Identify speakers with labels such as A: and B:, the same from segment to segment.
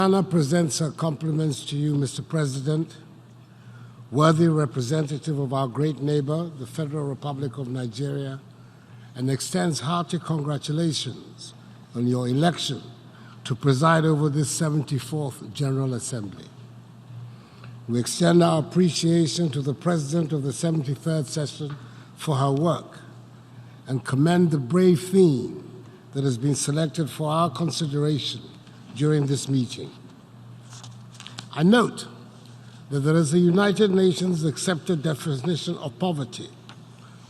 A: Ghana presents her compliments to you, Mr. President, worthy representative of our great neighbor, the Federal Republic of Nigeria, and extends hearty congratulations on your election to preside over this 74th General Assembly. We extend our appreciation to the President of the 73rd session for her work and commend the brave theme that has been selected for our consideration during this meeting. I note that there is a United Nations accepted definition of poverty,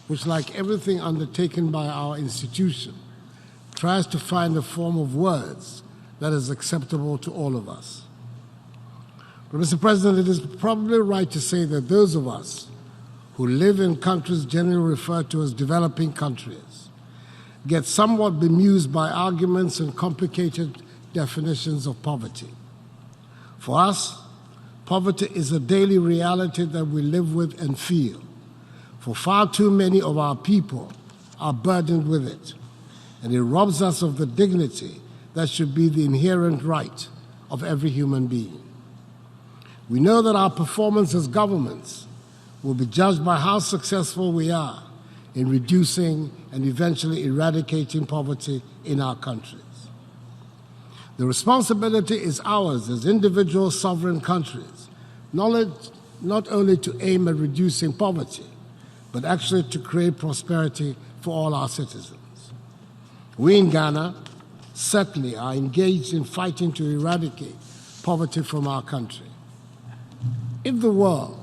A: which, like everything undertaken by our institution, tries to find a form of words that is acceptable to all of us. But, Mr. President, it is probably right to say that those of us who live in countries generally referred to as developing countries get somewhat bemused by arguments and complicated definitions of poverty. For us, poverty is a daily reality that we live with and feel. For far too many of our people are burdened with it, and it robs us of the dignity that should be the inherent right of every human being. We know that our performance as governments will be judged by how successful we are in reducing and eventually eradicating poverty in our countries. The responsibility is ours as individual sovereign countries, not only to aim at reducing poverty, but actually to create prosperity for all our citizens. We in Ghana certainly are engaged in fighting to eradicate poverty from our country. If the world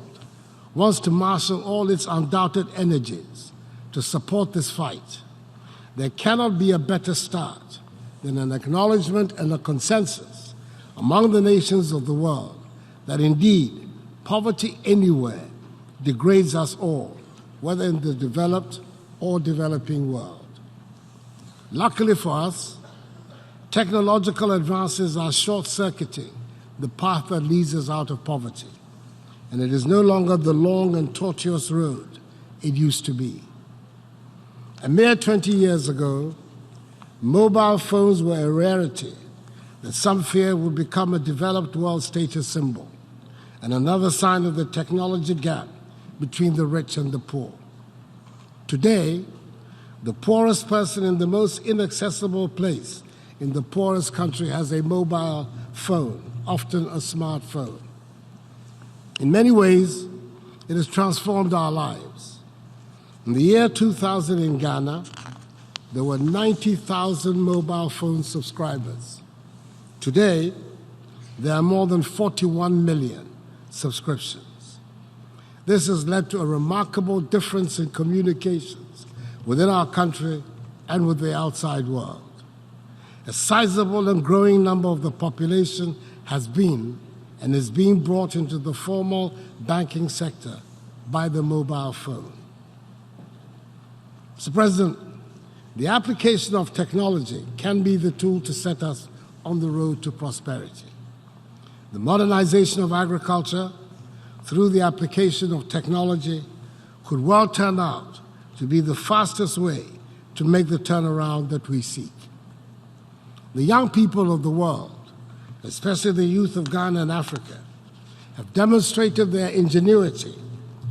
A: wants to marshal all its undoubted energies to support this fight, there cannot be a better start than an acknowledgement and a consensus among the nations of the world that indeed poverty anywhere degrades us all, whether in the developed or developing world. Luckily for us, technological advances are short-circuiting the path that leads us out of poverty, and it is no longer the long and tortuous road it used to be. A mere 20 years ago, mobile phones were a rarity that some feared would become a developed world status symbol and another sign of the technology gap between the rich and the poor. Today, the poorest person in the most inaccessible place in the poorest country has a mobile phone, often a smartphone. In many ways, it has transformed our lives. In the year 2000 in Ghana, there were 90,000 mobile phone subscribers. Today, there are more than 41 million subscriptions. This has led to a remarkable difference in communications within our country and with the outside world. A sizable and growing number of the population has been and is being brought into the formal banking sector by the mobile phone. Mr. President, the application of technology can be the tool to set us on the road to prosperity. The modernization of agriculture through the application of technology could well turn out to be the fastest way to make the turnaround that we seek. The young people of the world, especially the youth of Ghana and Africa, have demonstrated their ingenuity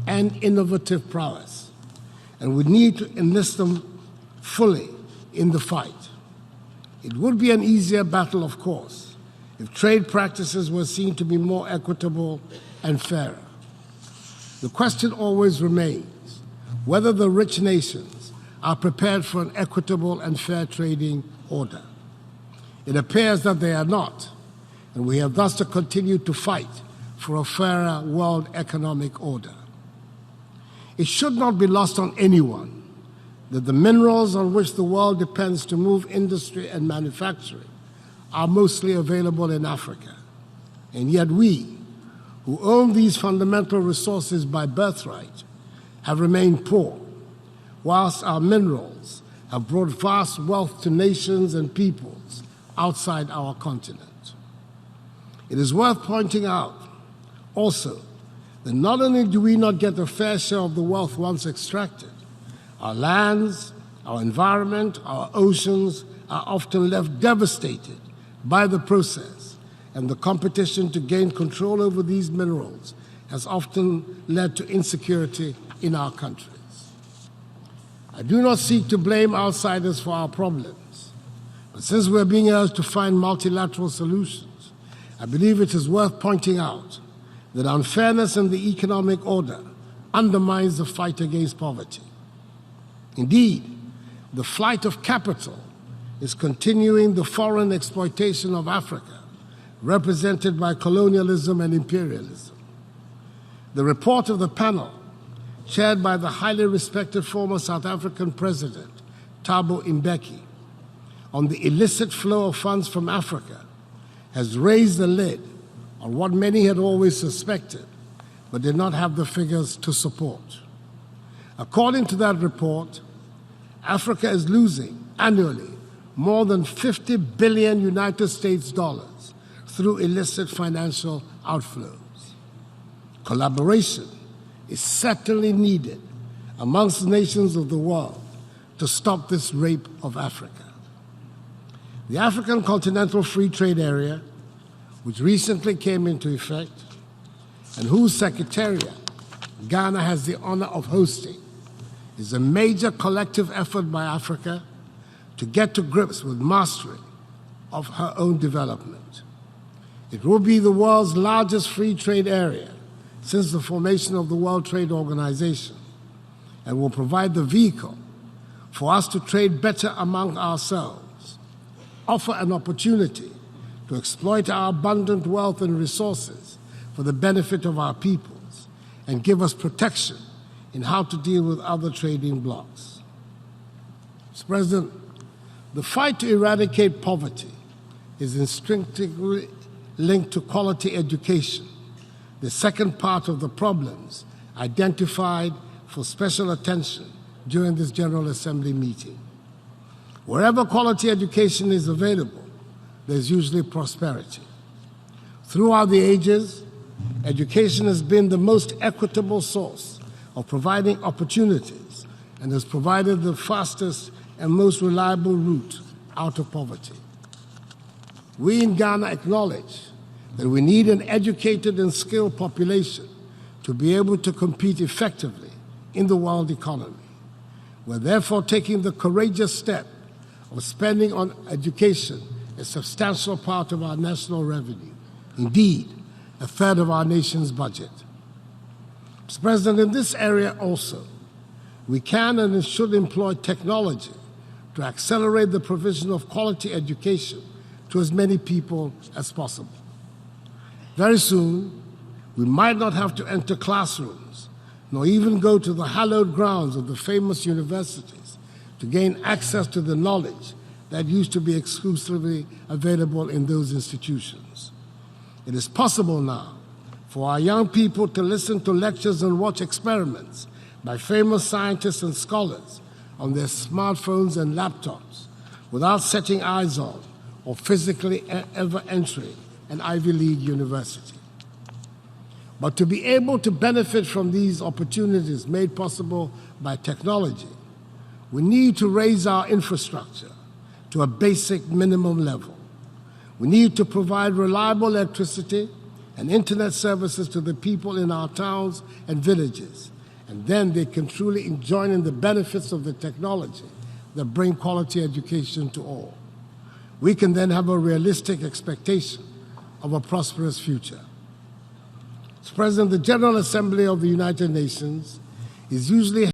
A: and innovative prowess, and we need to enlist them fully in the fight. It would be an easier battle, of course, if trade practices were seen to be more equitable and fairer. The question always remains whether the rich nations are prepared for an equitable and fair trading order. It appears that they are not, and we have thus to continue to fight for a fairer world economic order. It should not be lost on anyone that the minerals on which the world depends to move industry and manufacturing are mostly available in Africa. And yet we, who own these fundamental resources by birthright, have remained poor, whilst our minerals have brought vast wealth to nations and peoples outside our continent. It is worth pointing out also that not only do we not get a fair share of the wealth once extracted, our lands, our environment, our oceans are often left devastated by the process and the competition to gain control over these minerals has often led to insecurity in our countries. I do not seek to blame outsiders for our problems, but since we're being urged to find multilateral solutions, I believe it is worth pointing out that unfairness in the economic order undermines the fight against poverty. Indeed, the flight of capital is continuing the foreign exploitation of Africa, represented by colonialism and imperialism. The report of the panel, chaired by the highly respected former South African President, Thabo Mbeki, on the illicit flow of funds from Africa, has raised the lid on what many had always suspected, but did not have the figures to support. According to that report, Africa is losing annually more than 50 billion United States dollars through illicit financial outflows. Collaboration is certainly needed amongst nations of the world to stop this rape of Africa. The African Continental Free Trade Area, which recently came into effect, and whose secretariat Ghana has the honor of hosting, is a major collective effort by Africa to get to grips with mastery of her own development. It will be the world's largest free trade area since the formation of the World Trade Organization, and will provide the vehicle for us to trade better among ourselves, offer an opportunity to exploit our abundant wealth and resources for the benefit of our peoples, and give us protection in how to deal with other trading blocs. Mr. President, the fight to eradicate poverty is intrinsically linked to quality education, the second part of the problems identified for special attention during this General Assembly meeting. Wherever quality education is available, there's usually prosperity. Throughout the ages, education has been the most equitable source of providing opportunities and has provided the fastest and most reliable route out of poverty. We in Ghana acknowledge that we need an educated and skilled population to be able to compete effectively in the world economy. We're therefore taking the courageous step of spending on education a substantial part of our national revenue, indeed, a third of our nation's budget. Mr. President, in this area also, we can and should employ technology to accelerate the provision of quality education to as many people as possible. Very soon, we might not have to enter classrooms, nor even go to the hallowed grounds of the famous universities to gain access to the knowledge that used to be exclusively available in those institutions. It is possible now for our young people to listen to lectures and watch experiments by famous scientists and scholars on their smartphones and laptops without setting eyes on or physically ever entering an Ivy League university. But to be able to benefit from these opportunities made possible by technology, we need to raise our infrastructure to a basic minimum level. We need to provide reliable electricity and internet services to the people in our towns and villages, and then they can truly enjoy in the benefits of the technology that bring quality education to all. We can then have a realistic expectation of a prosperous future. Mr. President, the General Assembly of the United Nations is usually